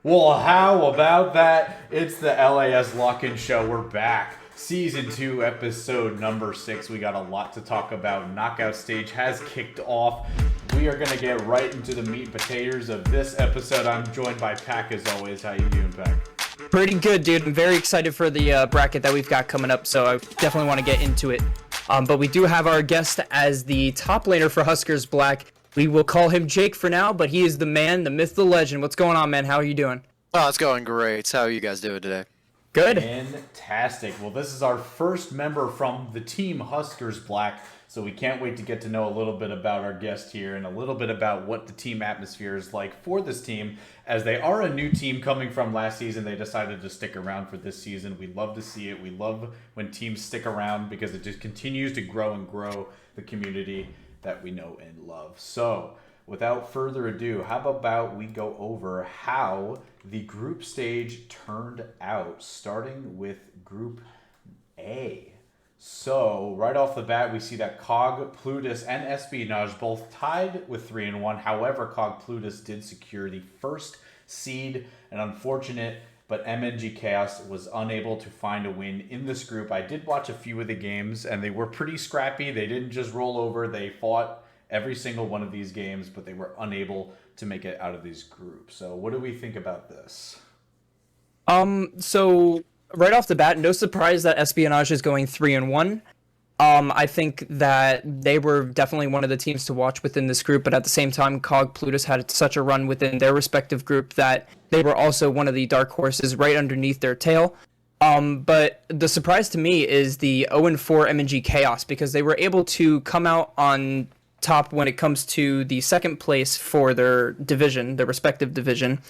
Well, how about that? It's the LAS Lock-In Show. We're back. Season 2, episode number 6. We got a lot to talk about. Knockout stage has kicked off. We are going to get right into the meat and potatoes of this episode. I'm joined by Pac as always. How you doing, Pac? Pretty good, dude. I'm very excited for the bracket that we've got coming up, so I definitely want to get into it. But we do have our guest as the top laner for Huskers Black. We will call him Jake for now, but he is the man, the myth, the legend. What's going on, man? How are you doing? Oh, it's going great. How are you guys doing today? Good. Fantastic. Well, this is our first member from the team Huskers Black, so we can't wait to get to know a little bit about our guest here and a little bit about what the team atmosphere is like for this team, as they are a new team coming from last season. They decided to stick around for this season. We love to see it. We love when teams stick around because it just continues to grow and grow the community that we know and love. So, without further ado, how about we go over how the group stage turned out, starting with Group A. So, right off the bat, we see that COG, Plutus, and Espionage both tied with 3-1. However, COG Plutus did secure the first seed, an unfortunate, but MNG Chaos was unable to find a win in this group. I did watch a few of the games, and they were pretty scrappy. They didn't just roll over. They fought every single one of these games, but they were unable to make it out of these groups. So what do we think about this? So right off the bat, no surprise that Espionage is going 3-1. I think that they were definitely one of the teams to watch within this group, but at the same time, COG Plutus had such a run within their respective group that they were also one of the dark horses right underneath their tail. But the surprise to me is the 0-4 MNG Chaos, because they were able to come out on top when it comes to the second place for their division, their respective division,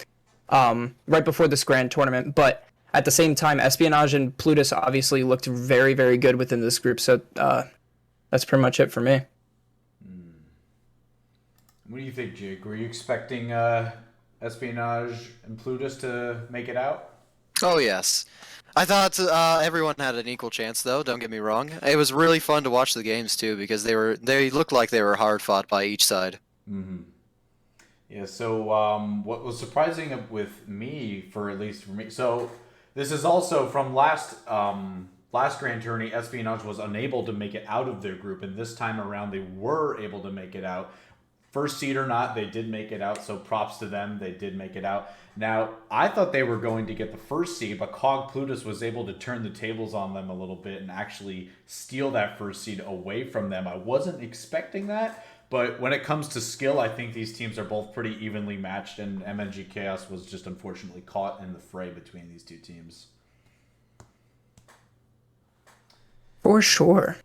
right before this grand tournament. But at the same time, Espionage and Plutus obviously looked very, very good within this group. So that's pretty much it for me. What do you think, Jake? Were you expecting Espionage and Plutus to make it out? Oh, yes. I thought everyone had an equal chance, though. Don't get me wrong. It was really fun to watch the games too, because they looked like they were hard fought by each side. Mm-hmm. Yeah. So what was surprising with me, at least for me, so this is also from last grand tourney. Espionage was unable to make it out of their group, and this time around they were able to make it out. First seed or not, they did make it out, so props to them. They did make it out. Now, I thought they were going to get the first seed, but COG Plutus was able to turn the tables on them a little bit and actually steal that first seed away from them. I wasn't expecting that, but when it comes to skill, I think these teams are both pretty evenly matched, and MNG Chaos was just unfortunately caught in the fray between these two teams. For sure.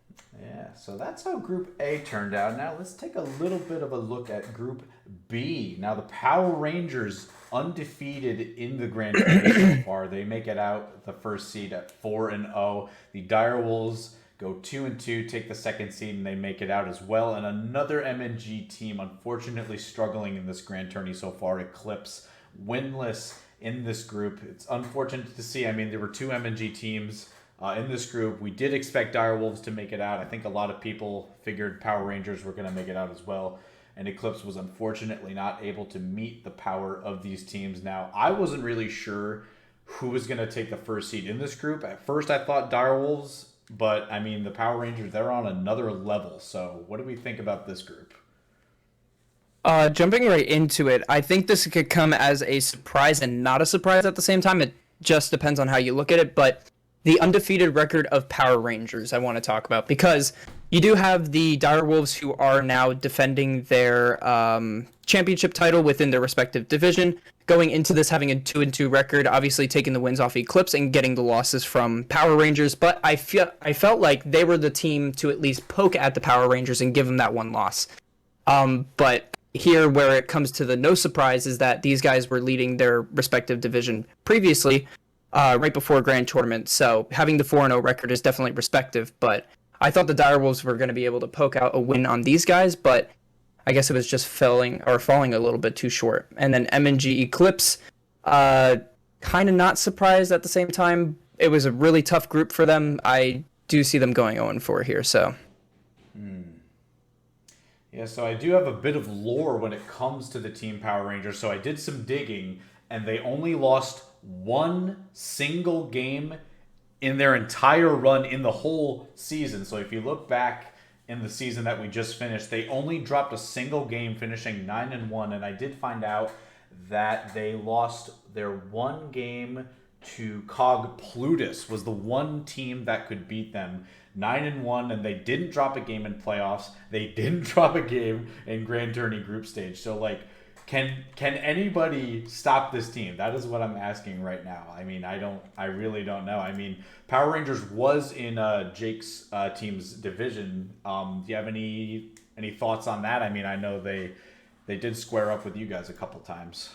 Yeah, so that's how Group A turned out. Now let's take a little bit of a look at Group B. Now the Power Rangers undefeated in the Grand Tournament so far. They make it out the first seed at 4-0. The Direwolves go 2-2, take the second seed, and they make it out as well. And another MNG team, unfortunately struggling in this Grand Tourney so far, Eclipse, winless in this group. It's unfortunate to see. I mean, there were two MNG teams in this group. We did expect Direwolves to make it out. I think a lot of people figured Power Rangers were going to make it out as well. And Eclipse was unfortunately not able to meet the power of these teams. Now, I wasn't really sure who was going to take the first seed in this group. At first, I thought Direwolves, but I mean, the Power Rangers, they're on another level. So what do we think about this group? Jumping right into it, I think this could come as a surprise and not a surprise at the same time. It just depends on how you look at it, but the undefeated record of Power Rangers I want to talk about, because you do have the Direwolves, who are now defending their championship title within their respective division, going into this having a 2-2 record, obviously taking the wins off Eclipse and getting the losses from Power Rangers. But I felt like they were the team to at least poke at the Power Rangers and give them that one loss. But here, where it comes to the no surprise, is that these guys were leading their respective division previously, right before Grand Tournament. So having the 4-0 record is definitely respective, but I thought the Direwolves were going to be able to poke out a win on these guys, but I guess it was just falling a little bit too short. And then MNG Eclipse, kind of not surprised at the same time. It was a really tough group for them. I do see them going 0-4 here, so. Yeah, so I do have a bit of lore when it comes to the Team Power Rangers. So I did some digging, and they only lost one single game in their entire run in the whole season. So if you look back in the season that we just finished, they only dropped a single game, finishing 9-1. And I did find out that they lost their one game to Cog Plutus, was the one team that could beat them. 9-1, and they didn't drop a game in playoffs. They didn't drop a game in Grand Tourney group stage. So like, can anybody stop this team? That is what I'm asking right now. I mean, I really don't know. I mean, Power Rangers was in Jake's team's division. Do you have any thoughts on that? I mean, I know they did square up with you guys a couple times.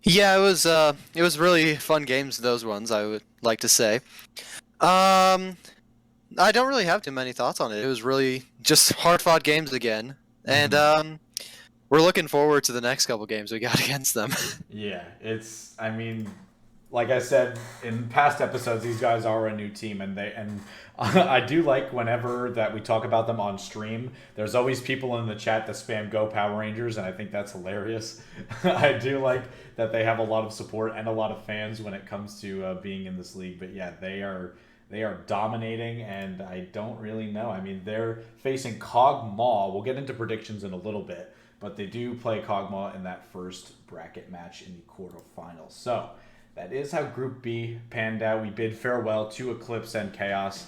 Yeah, it was really fun games, those ones, I would like to say. I don't really have too many thoughts on it. It was really just hard-fought games again. And we're looking forward to the next couple games we got against them. Yeah, I mean, like I said in past episodes, these guys are a new team, and I do like whenever that we talk about them on stream. There's always people in the chat that spam "Go Power Rangers," and I think that's hilarious. I do like that they have a lot of support and a lot of fans when it comes to being in this league. But yeah, they are dominating, and I don't really know. I mean, they're facing Kog'Maw. We'll get into predictions in a little bit, but they do play Kog'Maw in that first bracket match in the quarterfinals. So that is how Group B panned out. We bid farewell to Eclipse and Chaos.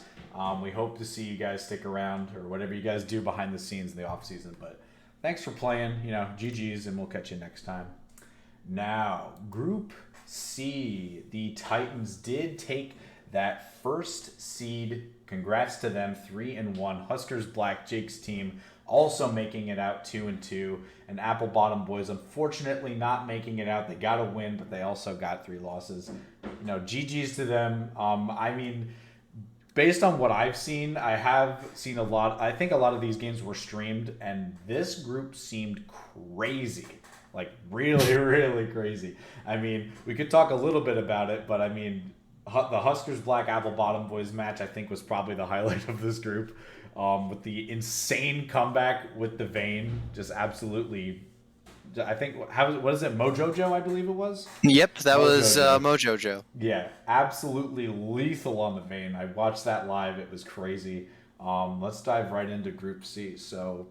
We hope to see you guys stick around, or whatever you guys do behind the scenes in the off season. But thanks for playing. GG's, and we'll catch you next time. Now, Group C, the Titans did take that first seed. Congrats to them, 3-1. Huskers Black, Jake's team, also making it out 2-2. And Apple Bottom Boys, unfortunately, not making it out. They got a win, but they also got 3 losses. GG's to them. I mean, based on what I've seen, I have seen a lot. I think a lot of these games were streamed, and this group seemed crazy. Like, really, really crazy. I mean, we could talk a little bit about it, but I mean, the Huskers Black Apple Bottom Boys match, I think, was probably the highlight of this group. With the insane comeback with the Vayne, just absolutely. I think what is it, Mojojo? I believe it was. Yep, that was Mojojo. Yeah, absolutely lethal on the Vayne. I watched that live. It was crazy. Let's dive right into Group C. So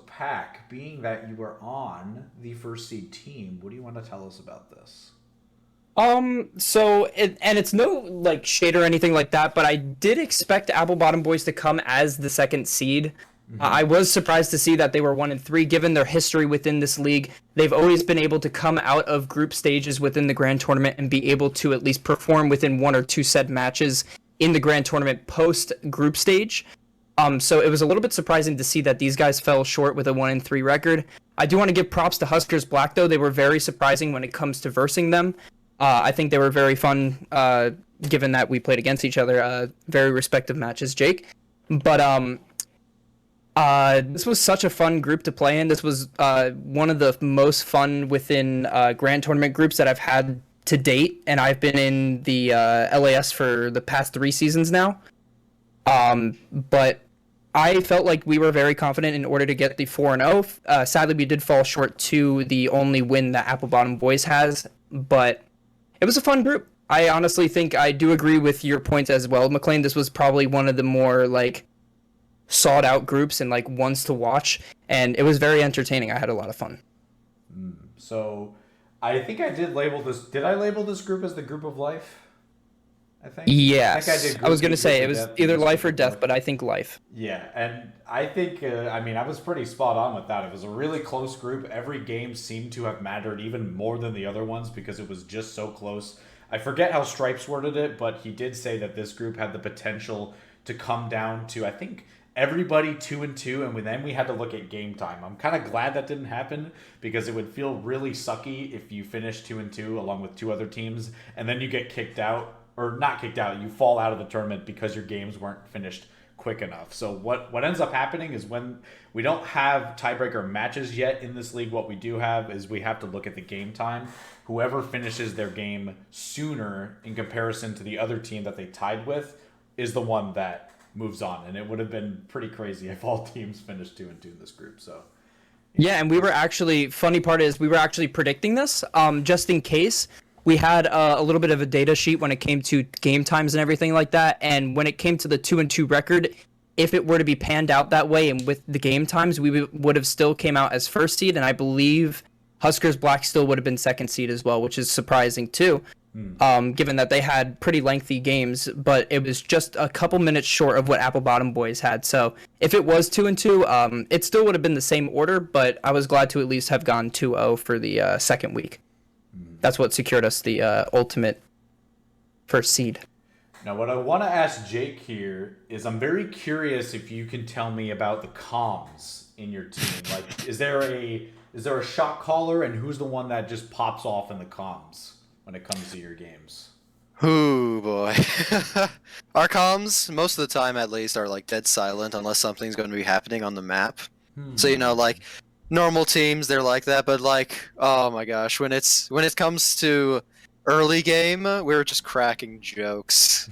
Pac, being that you were on the first seed team, what do you want to tell us about this? It's no like shade or anything like that, but I did expect Apple Bottom Boys to come as the second seed. I was surprised to see that they were 1-3, given their history within this league. They've always been able to come out of group stages within the grand tournament and be able to at least perform within 1 or 2 set matches in the grand tournament post group stage. So it was a little bit surprising to see that these guys fell short with a 1-3 record. I do want to give props to Huskers Black, though. They were very surprising when it comes to versing them. I think they were very fun, given that we played against each other. Very respective matches, Jake. But this was such a fun group to play in. This was one of the most fun within grand tournament groups that I've had to date, and I've been in the LAS for the past 3 seasons now. But I felt like we were very confident in order to get the 4-0. Sadly, we did fall short to the only win that Apple Bottom Boys has, but it was a fun group. I honestly think I do agree with your points as well, McLean. This was probably one of the more like sought out groups and like ones to watch, and it was very entertaining. I had a lot of fun. So I think I did label this. Did I label this group as the group of life? I think. Yes. I think I was going to say it was either life or death, but I think life. Yeah, and I think, I was pretty spot on with that. It was a really close group. Every game seemed to have mattered even more than the other ones because it was just so close. I forget how Stripes worded it, but he did say that this group had the potential to come down to, I think, everybody 2-2, and then we had to look at game time. I'm kind of glad that didn't happen because it would feel really sucky if you finish 2-2 along with 2 other teams, and then you get kicked out. Or not kicked out, you fall out of the tournament because your games weren't finished quick enough. So what ends up happening is when we don't have tiebreaker matches yet in this league, what we do have is we have to look at the game time. Whoever finishes their game sooner in comparison to the other team that they tied with is the one that moves on. And it would have been pretty crazy if all teams finished 2-2 in this group. So, Yeah, and we were actually, funny part is we were actually predicting this, just in case. We had a little bit of a data sheet when it came to game times and everything like that, and when it came to the 2-2 record, if it were to be panned out that way and with the game times, we would have still came out as first seed, and I believe Huskers Black still would have been second seed as well, which is surprising too, given that they had pretty lengthy games, but it was just a couple minutes short of what Apple Bottom Boys had. So if it was 2-2, it still would have been the same order, but I was glad to at least have gone 2-0 for the second week. That's what secured us the ultimate first seed. Now, what I want to ask Jake here is, I'm very curious if you can tell me about the comms in your team. Like, is there a shot caller, and who's the one that just pops off in the comms when it comes to your games? Ooh, boy. Our comms, most of the time at least, are like dead silent unless something's going to be happening on the map. So, like, normal teams, they're like that, but like, oh my gosh, when it comes to early game, we're just cracking jokes.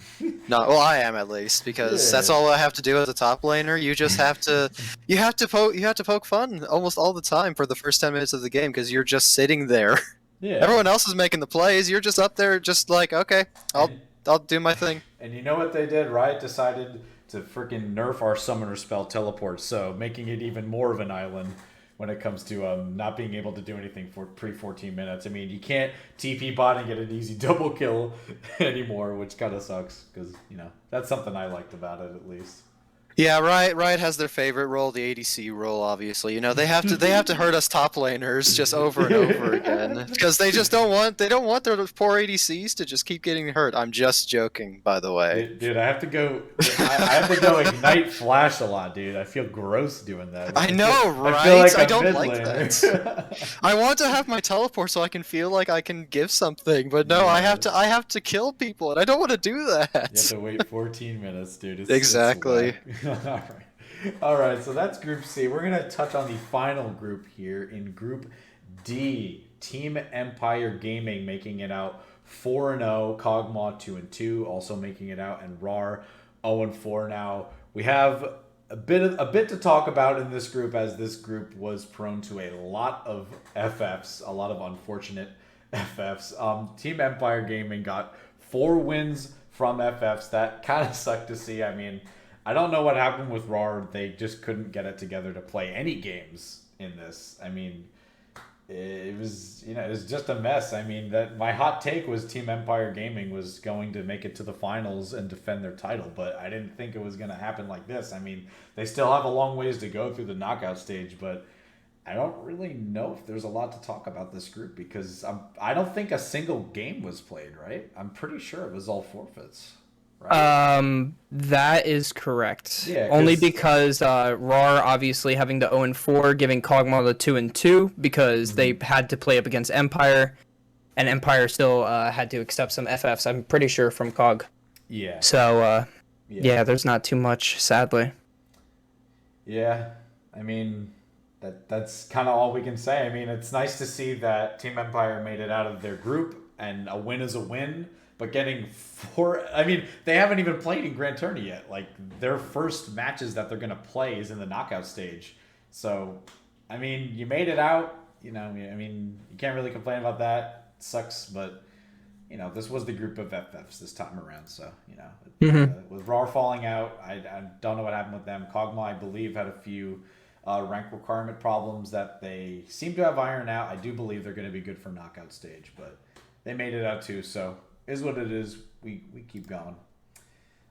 Well, I am at least, because that's all I have to do as a top laner. You just have to poke fun almost all the time for the first 10 minutes of the game, because you're just sitting there. Yeah. Everyone else is making the plays. You're just up there, just like, okay, I'll do my thing. And you know what they did? Riot decided to freaking nerf our summoner spell teleport, so making it even more of an island when it comes to not being able to do anything for pre-14 minutes. I mean, you can't TP bot and get an easy double kill anymore, which kind of sucks, because, that's something I liked about it, at least. Yeah, Riot has their favorite role, the ADC role. Obviously, they have to hurt us top laners just over and over again, because they don't want their poor ADCs to just keep getting hurt. I'm just joking, by the way. Dude, I have to go. I have to go ignite flash a lot, dude. I feel gross doing that. I know, right? I feel like I don't like that. I want to have my teleport so I can feel like I can give something, but no, I have to kill people, and I don't want to do that. You have to wait 14 minutes, dude. Exactly. All right, so that's Group C. We're going to touch on the final group here in Group D. Team Empire Gaming making it out 4-0, Kog'Maw 2-2, also making it out, and RAR 0-4. Now, we have a bit to talk about in this group, as this group was prone to a lot of FFs, a lot of unfortunate FFs. Team Empire Gaming got 4 wins from FFs. That kind of sucked to see. I mean, I don't know what happened with RAR. They just couldn't get it together to play any games in this. I mean, it was just a mess. I mean, my hot take was Team Empire Gaming was going to make it to the finals and defend their title, but I didn't think it was going to happen like this. I mean, they still have a long ways to go through the knockout stage, but I don't really know if there's a lot to talk about this group, because I don't think a single game was played, right? I'm pretty sure it was all forfeits. Right. That is correct. Yeah, only because RAR obviously having the 0-4, giving Kog'Maw the 2-2 because they had to play up against Empire, and Empire still had to accept some FFs. I'm pretty sure from Cog. Yeah. So yeah, there's not too much, sadly. Yeah, I mean, that's kind of all we can say. I mean, it's nice to see that Team Empire made it out of their group, and a win is a win. But getting 4, I mean, they haven't even played in Grand Tourney yet. Like, their first matches that they're going to play is in the knockout stage. So, I mean, you made it out. I mean, you can't really complain about that. It sucks, but, this was the group of FFs this time around. So, with RAR falling out, I don't know what happened with them. Kog'Maw, I believe, had a few rank requirement problems that they seem to have ironed out. I do believe they're going to be good for knockout stage, but they made it out too, so is what it is. We keep going.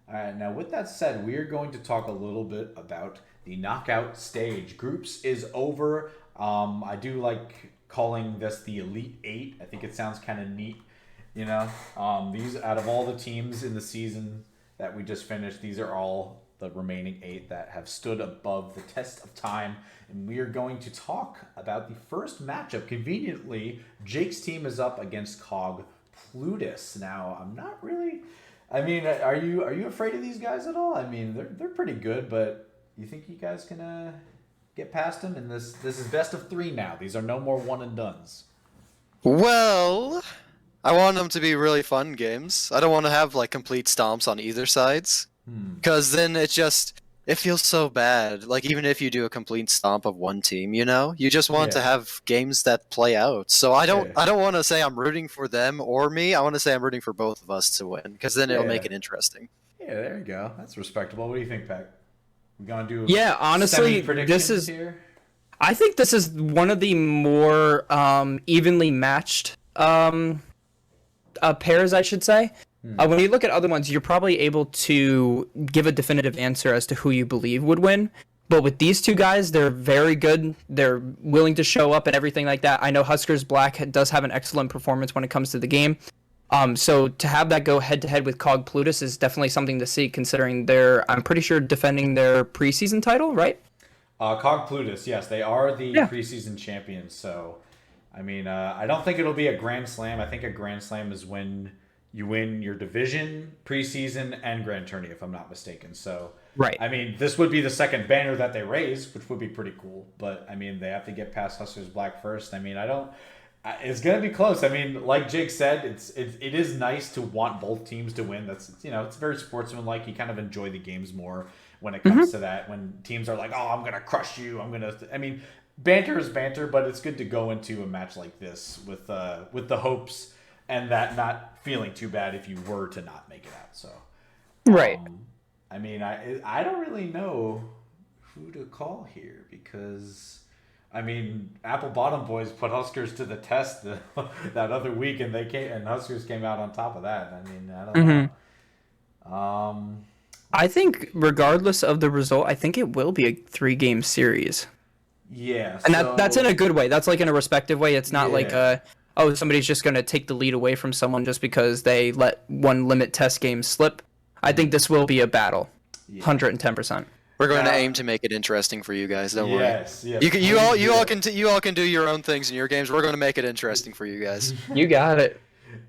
All right, now with that said, we are going to talk a little bit about the knockout stage. Groups is over. I do like calling this the Elite 8. I think it sounds kind of neat. These, out of all the teams in the season that we just finished, these are all the remaining 8 that have stood above the test of time. And we are going to talk about the first matchup. Conveniently, Jake's team is up against Cog Plutus. Now, I'm not really. I mean, are you afraid of these guys at all? I mean, they're pretty good, but you think you guys can get past them? And this is best of 3 now. These are no more one and dones. Well, I want them to be really fun games. I don't want to have like complete stomps on either sides, because then it just it feels so bad. Like even if you do a complete stomp of one team, you just want to Yeah. have games that play out. So I don't Yeah. I don't want to say I'm rooting for them or me. I want to say I'm rooting for both of us to win because then it'll Yeah. make it interesting. Yeah, there you go. That's respectable. What do you think, Pac? We gonna do Yeah, honestly, semi predictions here? I think this is one of the more evenly matched pairs, I should say. When you look at other ones, you're probably able to give a definitive answer as to who you believe would win. But with these two guys, they're very good. They're willing to show up and everything like that. I know Huskers Black does have an excellent performance when it comes to the game. So to have that go head to head with Cog Plutus is definitely something to see, considering they're, I'm pretty sure, defending their preseason title, right? Cog Plutus, yes, they are the Yeah. preseason champions. So, I mean, I don't think it'll be a Grand Slam. I think a Grand Slam is when you win your division, preseason, and Grand Tourney, if I'm not mistaken. So, Right. I mean, this would be the second banner that they raise, which would be pretty cool. But, I mean, they have to get past Huskers Black first. I mean, it's gonna be close. I mean, like Jake said, it is nice to want both teams to win. That's it's very sportsmanlike. You kind of enjoy the games more when it comes to that. When teams are like, "Oh, I'm gonna crush you. I'm gonna." I mean, banter is banter, but it's good to go into a match like this with the hopes and that not feeling too bad if you were to not make it out. So, Right. I mean, I don't really know who to call here because. I mean, Apple Bottom Boys put Huskers to the test that other week, and Huskers came out on top of that. I mean, I don't know. I think regardless of the result, I think it will be a 3-game series. Yeah, And that's in a good way. That's like in a respective way. It's not like Yeah. somebody's just going to take the lead away from someone just because they let one limit test game slip. I think this will be a battle. 110%. We're going to Now- aim to make it interesting for you guys. Don't worry. yes. You all can do your own things in your games. We're going to make it interesting for you guys. You got it.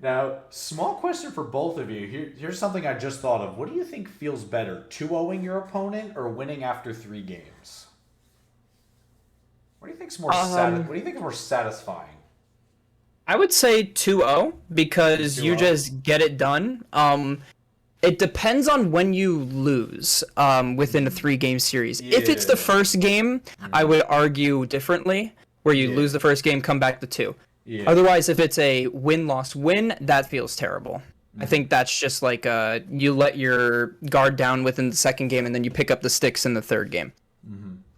Now, small question for both of you. Here's something I just thought of. What do you think feels better, 2-0ing your opponent or winning after 3 games? What do you think's more What do you think is more satisfying? I would say 2-0 because you 2-0. just get it done. It depends on when you lose within a 3-game series. If it's the Yeah. first game, I would argue differently, where you lose the first game, come back to 2. Yeah. Otherwise, if it's a win-loss-win, that feels terrible. I think that's just like you let your guard down within the second game, and then you pick up the sticks in the third game.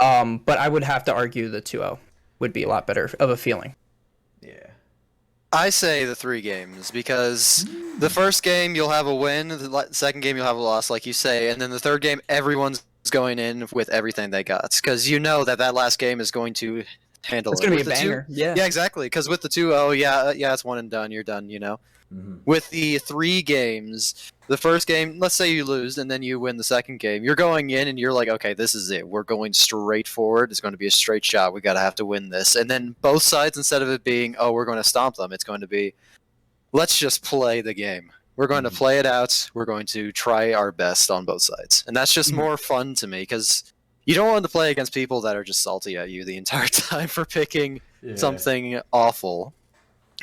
But I would have to argue the 2-0 would be a lot better of a feeling. Yeah. I say the 3 games because the first game you'll have a win, the second game you'll have a loss, like you say, and then the third game everyone's going in with everything they got because you know that last game is going to handle It's it. going to be With a the banger. Yeah, exactly. Because with the 2-0, yeah, it's one and done. You're done. With the 3 games, the first game, let's say you lose and then you win the second game, you're going in and you're like, okay, this is it. We're going straight forward. It's going to be a straight shot. We have to win this. And then both sides, instead of it being, oh, we're going to stomp them, it's going to be, let's just play the game. We're going to play it out. We're going to try our best on both sides. And that's just more fun to me because you don't want to play against people that are just salty at you the entire time for picking something awful.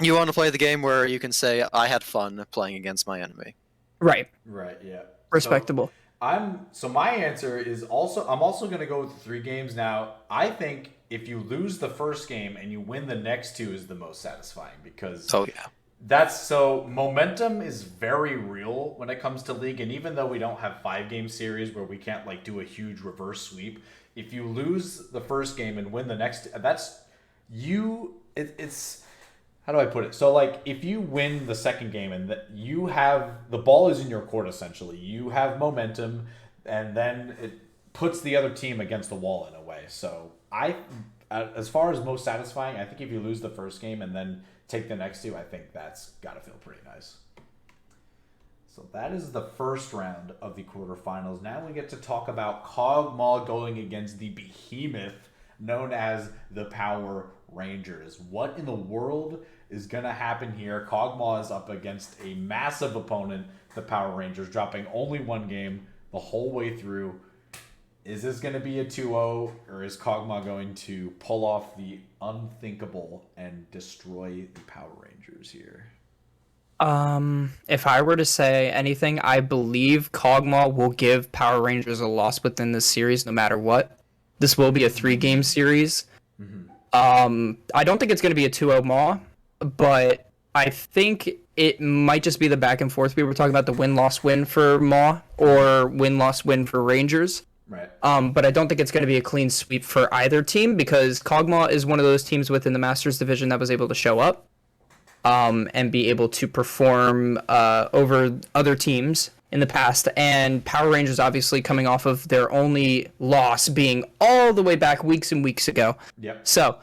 You want to play the game where you can say, I had fun playing against my enemy. Right. Right, yeah. Respectable. So my answer is I'm also going to go with the 3 games. Now, I think if you lose the first game and you win the next 2 is the most satisfying because Oh, yeah. Momentum is very real when it comes to League, and even though we don't have 5-game series where we can't like do a huge reverse sweep, if you lose the first game and win the next, it's how do I put it? So like if you win the second game and that you have the ball is in your court essentially, you have momentum, and then it puts the other team against the wall in a way. So as far as most satisfying, I think if you lose the first game and then take the next 2, I think that's got to feel pretty nice. So that is the first round of the quarterfinals. Now we get to talk about Kog'Maw going against the behemoth known as the Power Rangers. What in the world is going to happen here? Kog'Maw is up against a massive opponent, the Power Rangers, dropping only 1 game the whole way through. Is this going to be a 2-0, or is Kog'Maw going to pull off the unthinkable and destroy the Power Rangers here? If I were to say anything, I believe Kog'Maw will give Power Rangers a loss within this series no matter what. This will be a 3-game series. Mm-hmm. I don't think it's going to be a 2-0 Maw, but I think it might just be the back and forth. We were talking about the win-loss-win for Maw or win-loss-win for Rangers. Right. But I don't think it's going to be a clean sweep for either team because Kog'Maw is one of those teams within the Masters division that was able to show up and be able to perform over other teams in the past. And Power Rangers obviously coming off of their only loss being all the way back weeks and weeks ago. Yep. So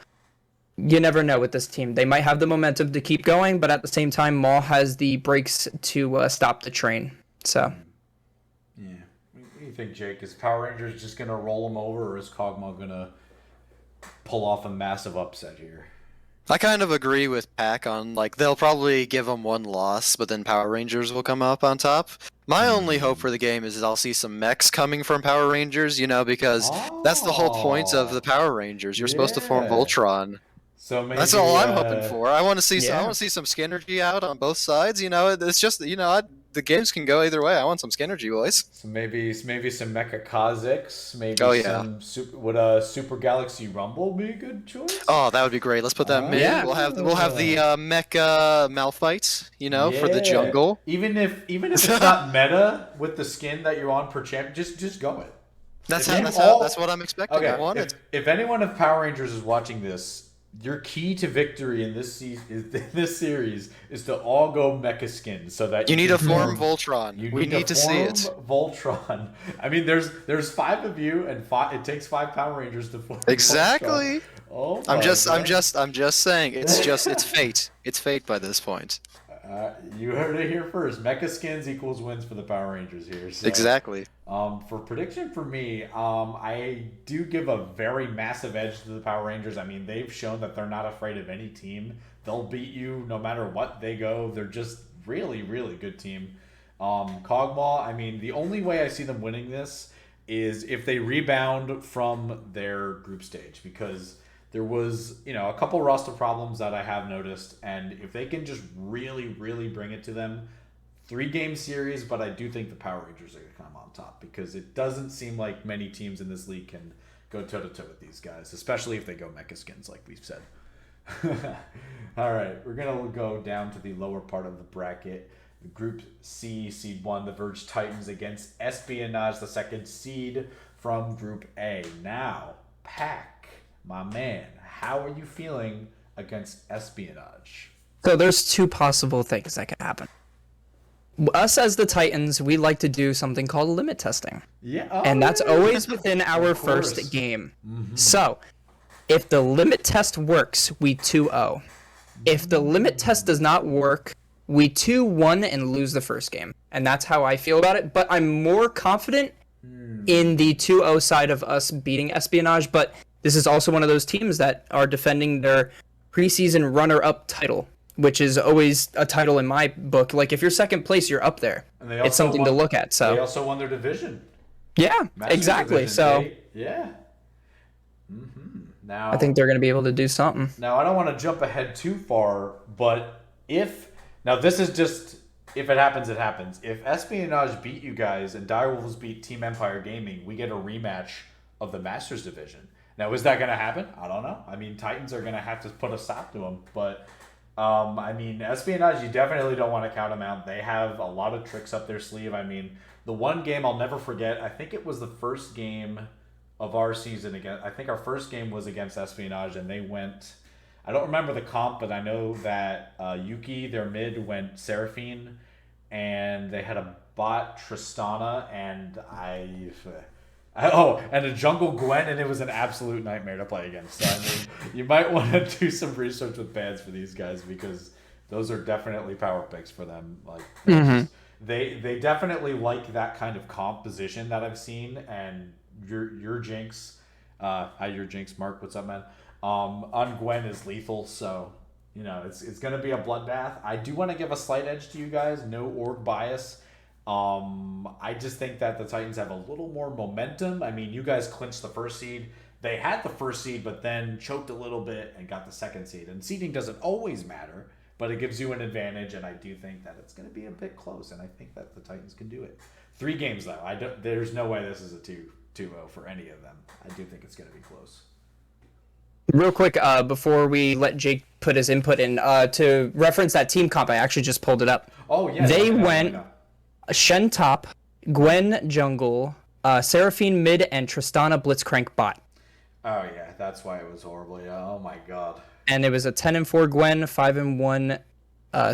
you never know with this team. They might have the momentum to keep going, but at the same time, Maul has the brakes to stop the train. So. Yeah. What do you think, Jake? Is Power Rangers just going to roll them over, or is Kog'Maw going to pull off a massive upset here? I kind of agree with Pac on, like, they'll probably give them one loss, but then Power Rangers will come up on top. My only hope for the game is I'll see some mechs coming from Power Rangers, because that's the whole point of the Power Rangers. You're supposed to form Voltron. So maybe, that's all I'm hoping for. I want to see Yeah. I want to see some Skinergy out on both sides. It's just the games can go either way. I want some Skinergy, boys. So maybe some Mecha Kha'Zix, maybe Oh, would a Super Galaxy Rumble be a good choice? Oh, that would be great. Let's put that in. Yeah. We'll have the Mecha Malphite, for the jungle. Even if it's not meta with the skin that you're on per champ, just go it. That's what I'm expecting. Okay, I want it. If anyone of Power Rangers is watching this, your key to victory in this series is to all go mecha skin, so that You need can to form Voltron. We need to see it. Voltron. I mean, there's 5 of you, and it takes 5 Power Rangers to form. Exactly. Voltron. Oh, I'm just saying. It's fate. It's fate by this point. You heard it here first. Mecha skins equals wins for the Power Rangers here. So, Exactly. For prediction for me, I do give a very massive edge to the Power Rangers. I mean, they've shown that they're not afraid of any team. They'll beat you no matter what they go. They're just really, really good team. Kog'Maw, I mean, the only way I see them winning this is if they rebound from their group stage, because there was, a couple roster problems that I have noticed, and if they can just really, really bring it to them, 3-game series, but I do think the Power Rangers are going to come on top, because it doesn't seem like many teams in this league can go toe-to-toe with these guys, especially if they go mecha skins, like we've said. All right, we're going to go down to the lower part of the bracket. Group C, Seed 1, the Verge Titans against Espionage, the second seed from Group A. Now, Pac, my man, how are you feeling against Espionage? So there's 2 possible things that can happen. Us as the Titans, we like to do something called limit testing. Yeah. And that's always within our first game. Mm-hmm. So, if the limit test works, we 2-0. If the limit test does not work, we 2-1 and lose the first game. And that's how I feel about it. But I'm more confident in the 2-0 side of us beating Espionage, but this is also one of those teams that are defending their preseason runner-up title, which is always a title in my book. Like, if you're second place, you're up there. It's something to look at. So they also won their division. Yeah, Masters exactly. Division. So yeah. Mm-hmm. Now I think they're going to be able to do something. Now, I don't want to jump ahead too far, but this is just, if it happens, it happens. If Espionage beat you guys and Direwolves beat Team Empire Gaming, we get a rematch of the Masters Division. Now, is that going to happen? I don't know. I mean, Titans are going to have to put a stop to them. But, Espionage, you definitely don't want to count them out. They have a lot of tricks up their sleeve. I mean, the one game I'll never forget, I think it was the first game of our season again. I think our first game was against Espionage, and they went... I don't remember the comp, but I know that Yuki, their mid, went Seraphine, and they had a bot Tristana, and and a jungle Gwen, and it was an absolute nightmare to play against. So, I mean, you might want to do some research with bans for these guys, because those are definitely power picks for them. Like, they definitely like that kind of composition that I've seen, and your Jinx, your Jinx, Mark, what's up, man? On Gwen is lethal, so it's gonna be a bloodbath. I do want to give a slight edge to you guys, no org bias. I just think that the Titans have a little more momentum. I mean, you guys clinched the first seed. They had the first seed, but then choked a little bit and got the second seed. And seeding doesn't always matter, but it gives you an advantage, and I do think that it's going to be a bit close, and I think that the Titans can do it. 3 games though. There's no way this is a 2-0 for any of them. I do think it's going to be close. Real quick, before we let Jake put his input in, to reference that team comp, I actually just pulled it up. Oh yeah. They went Shen top, Gwen jungle, Seraphine mid, and Tristana blitzcrank bot. Oh yeah, that's why it was horrible. Yeah. Oh my god. And it was a 10-4 Gwen, 5-1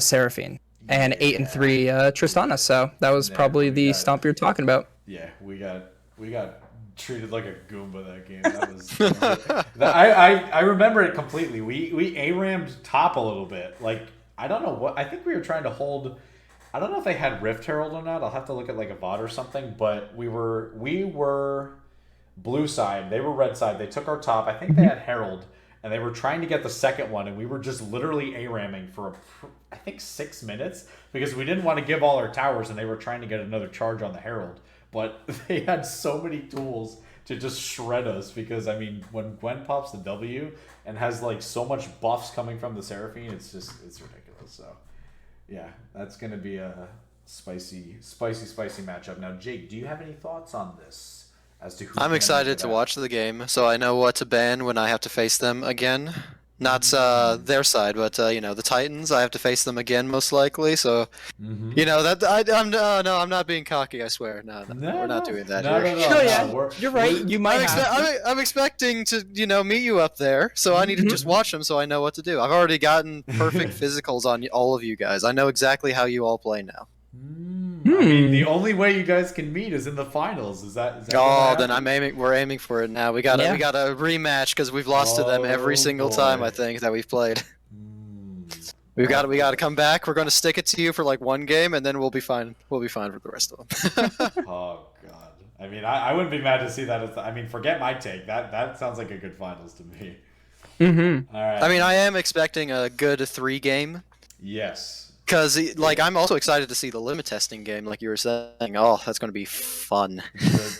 Seraphine, and 8-3 Tristana. So that was probably the stomp you're talking about. Yeah, we got treated like a Goomba that game. That was I remember it completely. We A-rammed top a little bit. Like, I don't know what, I think we were trying to hold, I don't know if they had Rift Herald or not. I'll have to look at like a VOD or something, but we were blue side, they were red side. They took our top. I think they had Herald, and they were trying to get the second one, and we were just literally A-ramming for I think 6 minutes because we didn't want to give all our towers, and they were trying to get another charge on the Herald. But they had so many tools to just shred us because, I mean, when Gwen pops the W and has like so much buffs coming from the Seraphine, it's ridiculous. So yeah, that's going to be a spicy matchup. Now, Jake, do you have any thoughts on this as to who? I'm excited to watch the game, so I know what to ban when I have to face them again. Not their side, but the Titans. I have to face them again, most likely. So, I'm not being cocky. I swear. No, we're not doing that here. You're right. You might I'm expecting to meet you up there, so I need to just watch them so I know what to do. I've already gotten perfect physicals on all of you guys. I know exactly how you all play now. I mean, the only way you guys can meet is in the finals. Is that then we're aiming for it now. We got a rematch because we've lost to them every single time I think that we've played. We got to come back. We're going to stick it to you for like 1 game, and then we'll be fine. We'll be fine for the rest of them. Oh god. I mean, I wouldn't be mad to see that. I mean, forget my take. That sounds like a good finals to me. All right. I mean, I am expecting a good 3 game. Yes. Because, I'm also excited to see the limit testing game, like you were saying. Oh, that's going to be fun.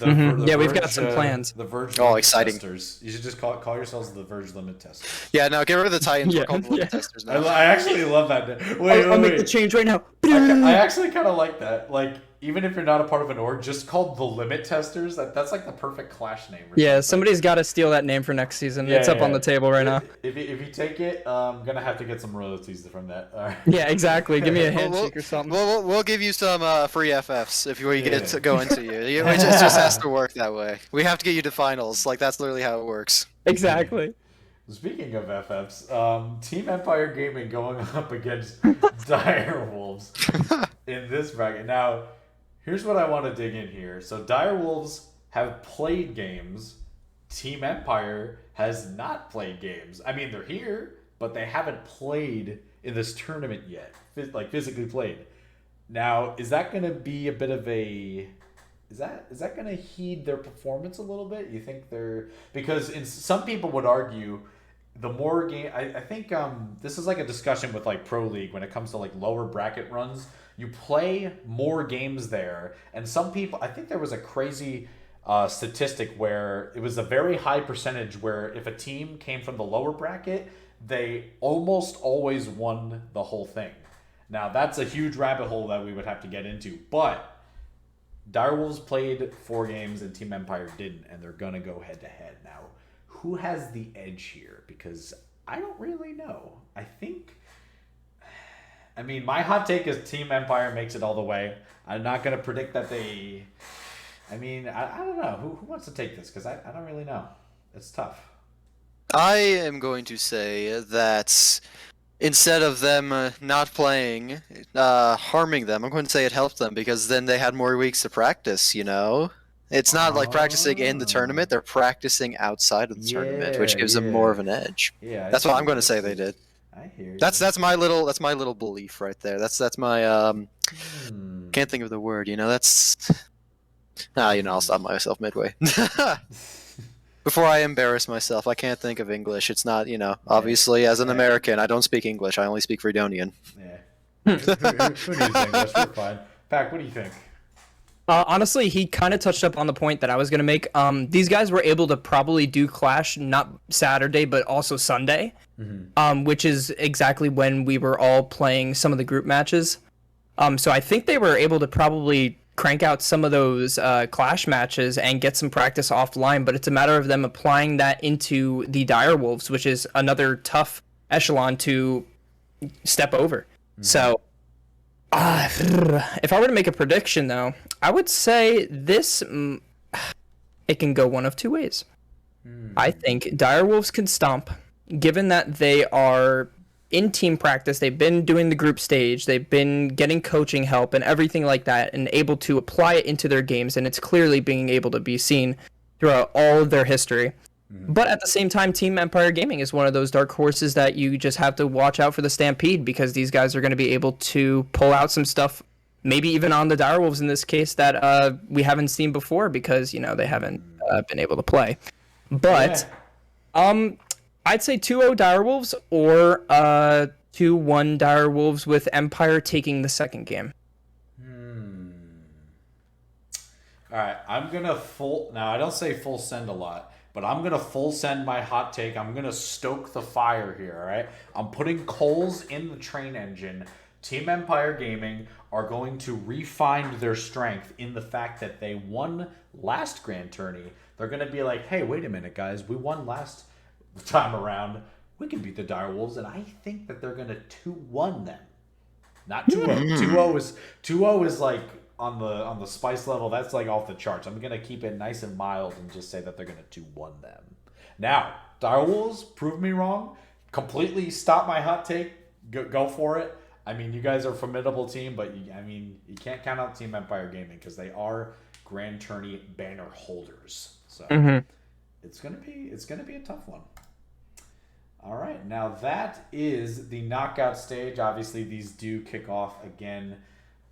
Yeah, we've got some plans. The Verge exciting. Testers. You should just call yourselves the Verge Limit Testers. Yeah, no, get rid of the Titans. We're called the Limit Testers now. I actually love that. Wait, I'll make the change right now. I actually kind of like that. Like, even if you're not a part of an org, just called the Limit Testers. That's like the perfect Clash name. Yeah, somebody's got to steal that name for next season. Yeah, it's up on the table right now. If you take it, I'm gonna have to get some royalties from that. All right. Yeah, exactly. Give me a handshake or something. We'll give you some free FFs if we get to go into you. It just has to work that way. We have to get you to finals. Like, that's literally how it works. Exactly. Speaking of FFs, Team Empire Gaming going up against Direwolves in this bracket. Now, here's what I want to dig in here. So Direwolves have played games. Team Empire has not played games. I mean, they're here, but they haven't played in this tournament yet. Like, physically played. Now, is that going to be a bit of a... Is that going to heed their performance a little bit? You think they're... Because some people would argue the more game... I think this is like a discussion with like Pro League when it comes to like lower bracket runs. You play more games there. And some people... I think there was a crazy statistic where it was a very high percentage where if a team came from the lower bracket, they almost always won the whole thing. Now, that's a huge rabbit hole that we would have to get into. But... Direwolves played 4 games and Team Empire didn't, and they're going to go head-to-head. Now, who has the edge here? Because I don't really know. I mean, my hot take is Team Empire makes it all the way. I'm not going to predict that they... I mean, I don't know. Who wants to take this? Because I don't really know. It's tough. I am going to say that... Instead of them not playing, harming them, I'm going to say it helped them because then they had more weeks to practice, It's not like practicing in the tournament, they're practicing outside of the tournament, which gives them more of an edge. Yeah, that's what I'm going to say they did. I hear you. That's my little belief right there. That's my can't think of the word, that's I'll stop myself midway. Before I embarrass myself, I can't think of English. It's not, obviously, as an American, I don't speak English. I only speak Fredonian. Yeah. Who needs English? We're fine. Pac, what do you think? Honestly, he kind of touched up on the point that I was going to make. These guys were able to probably do Clash not Saturday, but also Sunday, which is exactly when we were all playing some of the group matches. So I think they were able to probably crank out some of those Clash matches and get some practice offline, but it's a matter of them applying that into the Direwolves, which is another tough echelon to step over. So if I were to make a prediction, though, I would say this, it can go one of two ways. I think Direwolves can stomp, given that they are in team practice, they've been doing the group stage, they've been getting coaching help and everything like that, and able to apply it into their games, and it's clearly being able to be seen throughout all of their history. But at the same time, Team Empire Gaming is one of those dark horses that you just have to watch out for the Stampede, because these guys are going to be able to pull out some stuff, maybe even on the Direwolves in this case, that we haven't seen before, because, you know, they haven't been able to play. But I'd say 2-0 Direwolves or 2-1 Direwolves with Empire taking the second game. All right, I'm going to now I don't say full send a lot, but I'm going to full send my hot take. I'm going to stoke the fire here, all right? I'm putting coals in the train engine. Team Empire Gaming are going to refine their strength in the fact that they won last Grand Tourney. They're going to be like, hey, wait a minute, guys. We won last time around. We can beat the Direwolves, and I think that they're going to 2-1 them. Not 2-0. 2-0 is like on the spice level. That's like off the charts. I'm going to keep it nice and mild and just say that they're going to 2-1 them. Now, Direwolves, prove me wrong. Completely stop my hot take. Go for it. I mean, you guys are a formidable team, but you can't count out Team Empire Gaming because they are Grand Tourney banner holders. So it's gonna be a tough one. All right, now that is the knockout stage. Obviously, these do kick off again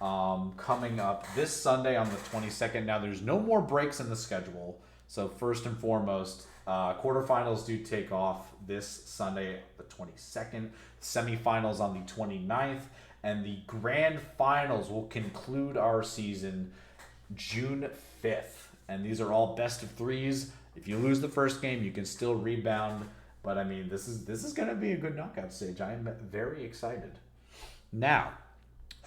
coming up this Sunday on the 22nd. Now, there's no more breaks in the schedule. So first and foremost, quarterfinals do take off this Sunday, the 22nd. Semifinals on the 29th. And the grand finals will conclude our season June 5th. And these are all best of threes. If you lose the first game, you can still rebound. But I mean, this is going to be a good knockout stage. I am very excited. Now,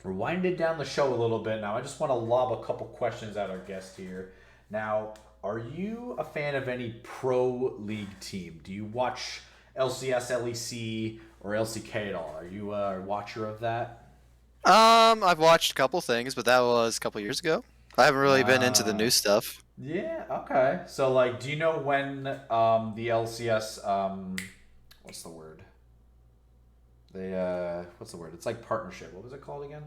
we're winding down the show a little bit. Now, I just want to lob a couple questions at our guest here. Now, are you a fan of any pro league team? Do you watch LCS, LEC, or LCK at all? Are you a watcher of that? I've watched a couple things, but that was a couple years ago. I haven't really been into the new stuff. Yeah, okay. So, like, do you know when the LCS, what's the word? What's the word? It's like partnership. What was it called again?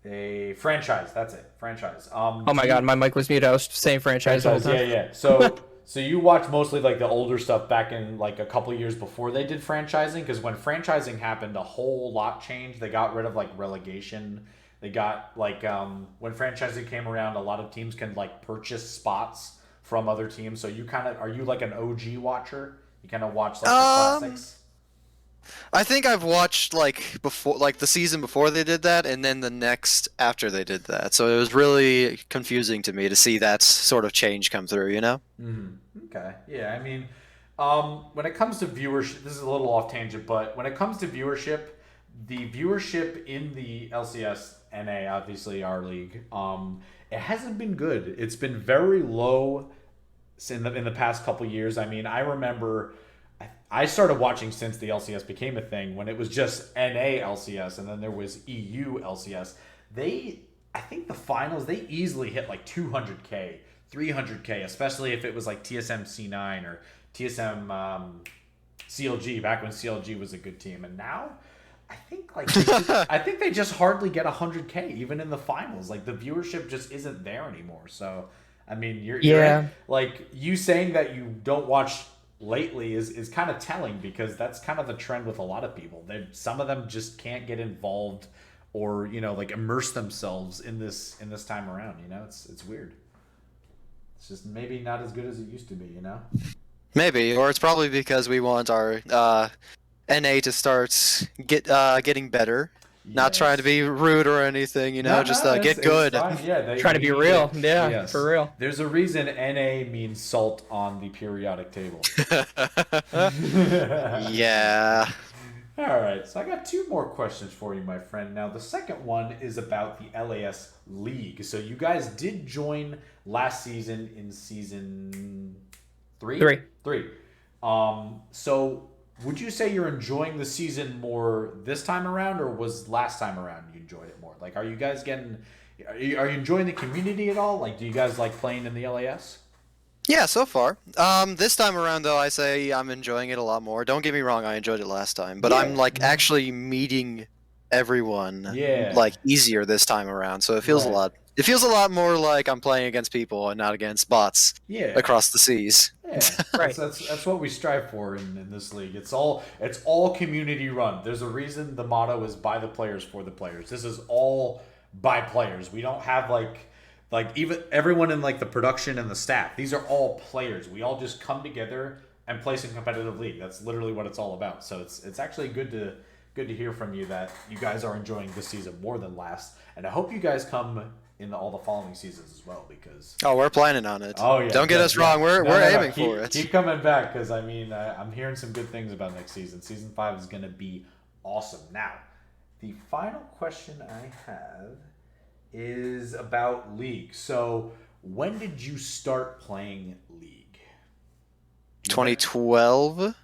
A franchise. That's it. Franchise. Oh my god, my mic was muted. I was saying franchise the whole time. Yeah. So you watch mostly like the older stuff back in like a couple years before they did franchising, because when franchising happened, a whole lot changed. They got rid of like relegation. They got like when franchising came around, a lot of teams can like purchase spots from other teams. So you are you like an OG watcher? You kind of watch like the classics. I think I've watched like before, like the season before they did that, and then the next after they did that. So it was really confusing to me to see that sort of change come through. You know? Okay. Yeah. I mean, when it comes to viewership, this is a little off tangent, but when it comes to viewership, the viewership in the LCS NA, obviously our league, it hasn't been good. It's been very low in the past couple years. I mean, I remember I started watching since the LCS became a thing, when it was just NA LCS and then there was EU LCS. I think the finals, they easily hit like 200K, 300K, especially if it was like TSM C9 or TSM CLG, back when CLG was a good team. And now I think like they just hardly get 100K even in the finals. Like the viewership just isn't there anymore. So I mean, you're like, you saying that you don't watch lately is kind of telling, because that's kind of the trend with a lot of people. Some of them just can't get involved or, you know, like immerse themselves in this time around. You know, it's weird. It's just maybe not as good as it used to be, you know? Maybe, or it's probably because we want our NA to start getting better. Not trying to be rude or anything, just get good. Yeah, Trying to be real. Yeah, for real. There's a reason Na means salt on the periodic table. Yeah. All right, so I got two more questions for you, my friend. Now, the second one is about the LAS League. So you guys did join last season in season 3? 3. So would you say you're enjoying the season more this time around, or was last time around you enjoyed it more? Like, are you guys are you enjoying the community at all? Like, do you guys like playing in the LAS? Yeah, so far. This time around, though, I say I'm enjoying it a lot more. Don't get me wrong, I enjoyed it last time, but I'm actually meeting everyone easier this time around. So it feels a lot. It feels a lot more like I'm playing against people and not against bots across the seas. Yeah, right. That's what we strive for in this league. It's all community run. There's a reason the motto is by the players for the players. This is all by players. We don't have like even everyone in like the production and the staff. These are all players. We all just come together and play some competitive league. That's literally what it's all about. So it's actually good to hear from you that you guys are enjoying this season more than last. And I hope you guys come in all the following seasons as well, because we're planning on it. Oh yeah, don't get us wrong. We're aiming for it. Keep coming back, because I mean I'm hearing some good things about next season. Season 5 is going to be awesome. Now, the final question I have is about League. So, when did you start playing League? 2012,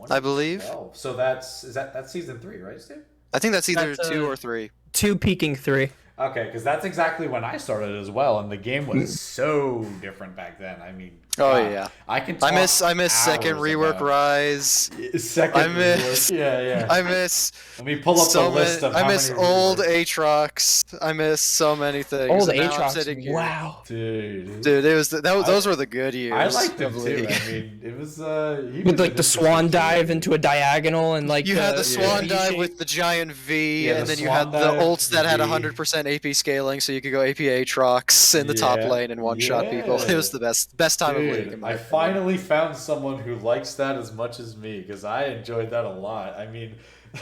I believe. So that's season 3, right, Steve? I think that's either 2 or 3. 2 peaking 3. Okay, because that's exactly when I started as well, and the game was so different back then. I mean, yeah, I can. I miss second rework Rise. Second rework, yeah. I miss. Let me pull up the list of. I miss old Aatrox. I miss so many things. Old Aatrox, wow, dude, it was those were the good years. I liked him too. I mean, it was with like the swan dive into a diagonal, and like you had the swan dive with the giant V, and then you had the ults that had 100% AP scaling, so you could go AP Aatrox in the top lane and one-shot people. It was the best time of League. I finally found someone who likes that as much as me, because I enjoyed that a lot. I mean,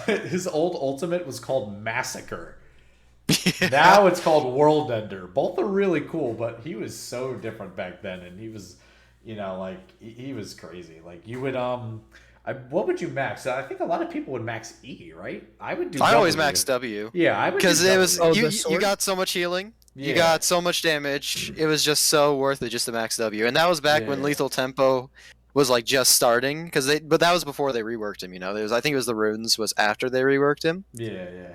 his old ultimate was called Massacre. Yeah. Now it's called World Ender. Both are really cool, but he was so different back then, and he was, he was crazy. Like, you would what would you max? I think a lot of people would max E, right? I always max W. Yeah, I would. Because it was you got so much healing. Yeah. You got so much damage. It was just so worth it just to max W. And that was back when Lethal Tempo was like just starting, but that was before they reworked him. I think it was the runes was after they reworked him. Yeah.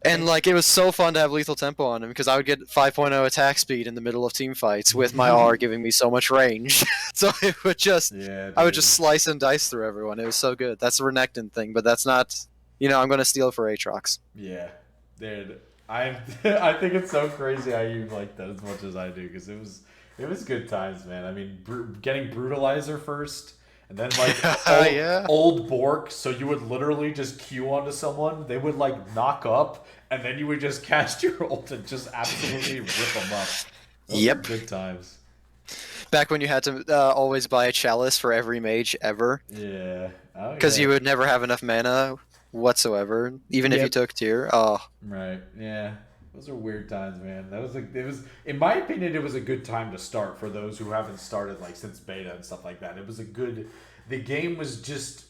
And like it was so fun to have Lethal Tempo on him, because I would get 5.0 attack speed in the middle of team fights with my R giving me so much range. So it would just I would just slice and dice through everyone. It was so good. That's a Renekton thing, but that's not I'm gonna steal it for Aatrox. Yeah, dude. I think it's so crazy how you like that as much as I do, because it was good times, man. I mean, getting Brutalizer first. And then old Bork, so you would literally just Q onto someone, they would like knock up, and then you would just cast your ult and just absolutely rip them up. Those were good times. Back when you had to always buy a chalice for every mage ever. Yeah. Because you would never have enough mana whatsoever, even if you took tier. Oh. Right. Yeah. Those are weird times, man. It was in my opinion, it was a good time to start for those who haven't started like since beta and stuff like that. It was the game was just,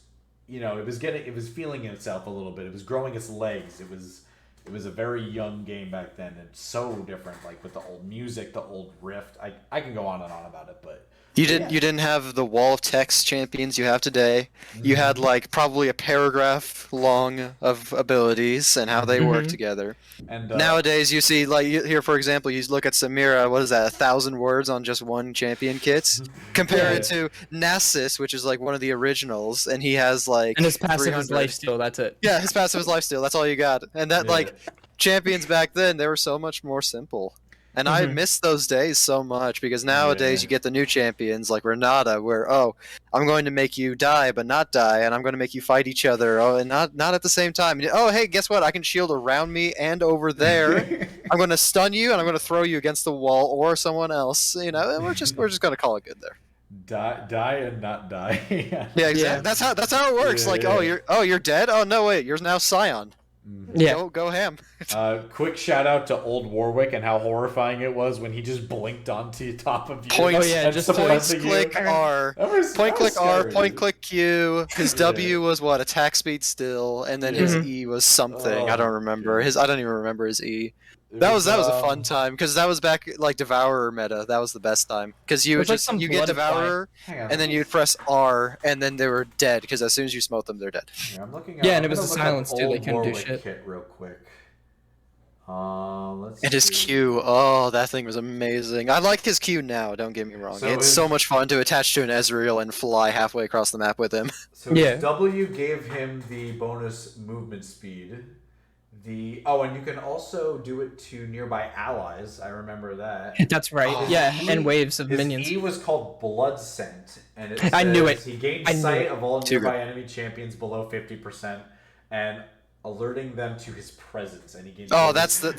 it was feeling itself a little bit. It was growing its legs. It was a very young game back then, and so different, like with the old music, the old rift. I can go on and on about it, but you didn't have the wall of text champions you have today. You had like probably a paragraph long of abilities and how they work together. And nowadays you see, like here for example, you look at Samira, what is that, 1,000 words on just one champion kits? Compare it to Nasus, which is like one of the originals, and he has like, and his passive is lifesteal, that's it. Yeah, his passive is lifesteal, that's all you got. And that like champions back then, they were so much more simple. And I miss those days so much, because nowadays you get the new champions like Renata, where I'm going to make you die but not die, and I'm going to make you fight each other, and not at the same time. Oh, hey, guess what? I can shield around me and over there. I'm going to stun you, and I'm going to throw you against the wall or someone else. And we're just going to call it good there. Die and not die. Yeah, exactly. That's how it works. You're dead. Oh no, wait, you're now Scion. Yeah. Go ham. Quick shout out to Old Warwick and how horrifying it was when he just blinked onto the top of you. Points, Oh, yeah, and just points suppressing you. click R. Point click R, point click Q. His W was what? Attack speed still, and then his E was something. I don't remember. I don't even remember his E. That was a fun time because that was back like Devourer meta. That was the best time because you would like just some you get blood apply. Devourer and then you'd press R and then they were dead because as soon as you smote them, they're dead. Yeah, I'm looking Yeah, I'm and it was gonna the look up silence, too. They Old couldn't do Warwick shit. Kit real quick. Let's And his see. Q, oh, that thing was amazing. I like his Q now. Don't get me wrong. So It's so much fun to attach to an Ezreal and fly halfway across the map with him. So Yeah. his W gave him the bonus movement speed. And you can also do it to nearby allies. I remember that. That's right. Oh, yeah, E- and waves of his minions. E was called Blood Scent, and it I knew says it. He gained I knew sight it. of all Too nearby enemy champions below 50%, and alerting them to his presence. And he gained. Oh, that's his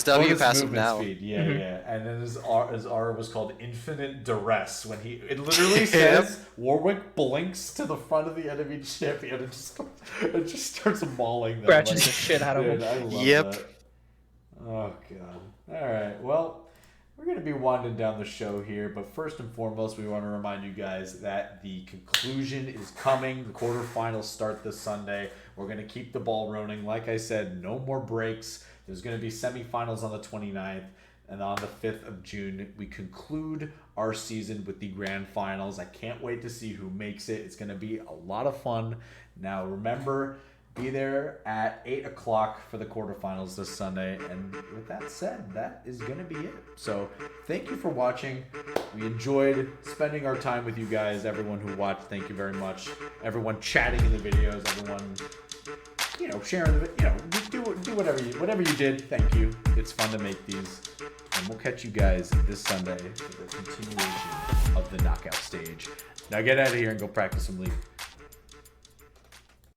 W bonus passive movement now. Speed. Yeah, Mhm. yeah. And then his R was called Infinite Duress. When it literally says Warwick blinks to the front of the enemy champion and just starts mauling them. Scratches like, the shit out of dude, him. I love Yep. that. Oh god. All right. Well, we're going to be winding down the show here, but first and foremost, we want to remind you guys that the conclusion is coming. The quarterfinals start this Sunday. We're going to keep the ball rolling. Like I said, no more breaks. There's going to be semifinals on the 29th, and on the 5th of June, we conclude our season with the grand finals. I can't wait to see who makes it. It's going to be a lot of fun. Now, remember, be there at 8 o'clock for the quarterfinals this Sunday. And with that said, that is going to be it. So thank you for watching. We enjoyed spending our time with you guys. Everyone who watched, thank you very much. Everyone chatting in the videos, everyone, sharing the, do whatever you did. Thank you. It's fun to make these. And we'll catch you guys this Sunday for the continuation of the knockout stage. Now get out of here and go practice some League.